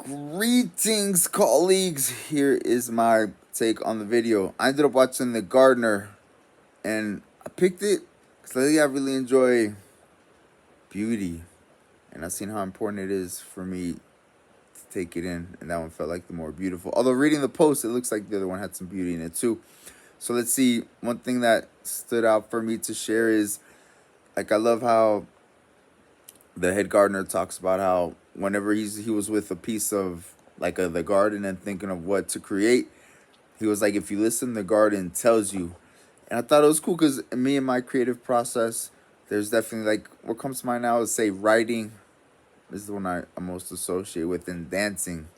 Greetings, colleagues. Here is my take on the video. I ended up watching The Gardener, and I picked it because lately I really enjoy beauty, and I've seen how important it is for me to take it in, and that one felt like the more beautiful. Although reading the post, it looks like the other one had some beauty in it too. So let's see. One thing that stood out for me to share is I love how the head gardener talks about how whenever he was with a piece of the garden and thinking of what to create, he was like, if you listen, the garden tells you. And I thought it was cool because me and my creative process, there's definitely what comes to mind now is say writing is the one I most associate with, and dancing.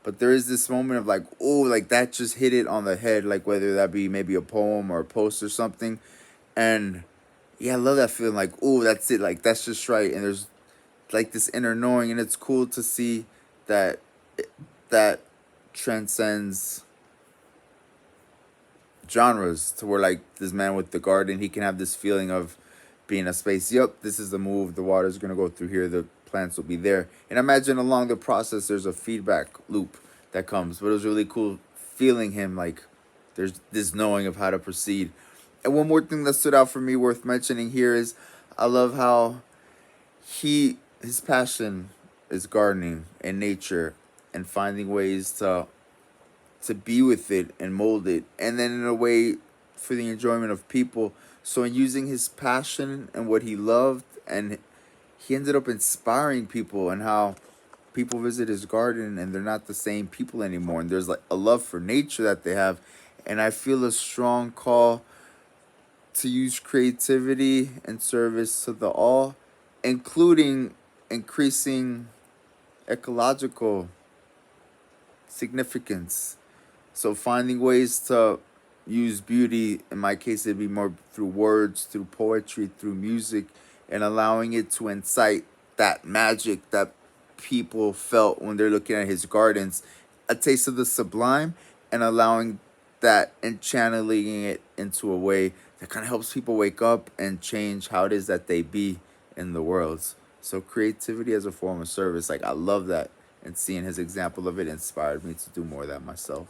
But there is this moment of that just hit it on the head, like whether that be maybe a poem or a post or something. And yeah, I love that feeling that's it, that's just right. And there's this inner knowing, and it's cool to see that that transcends genres to where this man with the garden, he can have this feeling of being a space. Yep, this is the move. The water's gonna go through here. The plants will be there. And imagine along the process, there's a feedback loop that comes. But it was really cool feeling him there's this knowing of how to proceed. And one more thing that stood out for me worth mentioning here is I love how his passion is gardening and nature and finding ways to be with it and mold it, and then in a way for the enjoyment of people. So in using his passion and what he loved, and he ended up inspiring people, and how people visit his garden and they're not the same people anymore, and there's a love for nature that they have. And I feel a strong call to use creativity and service to the all, including increasing ecological significance. So finding ways to use beauty, in my case, it'd be more through words, through poetry, through music, and allowing it to incite that magic that people felt when they're looking at his gardens, a taste of the sublime, and allowing that and channeling it into a way that kind of helps people wake up and change how it is that they be in the world. So creativity as a form of service, I love that, and seeing his example of it inspired me to do more of that myself.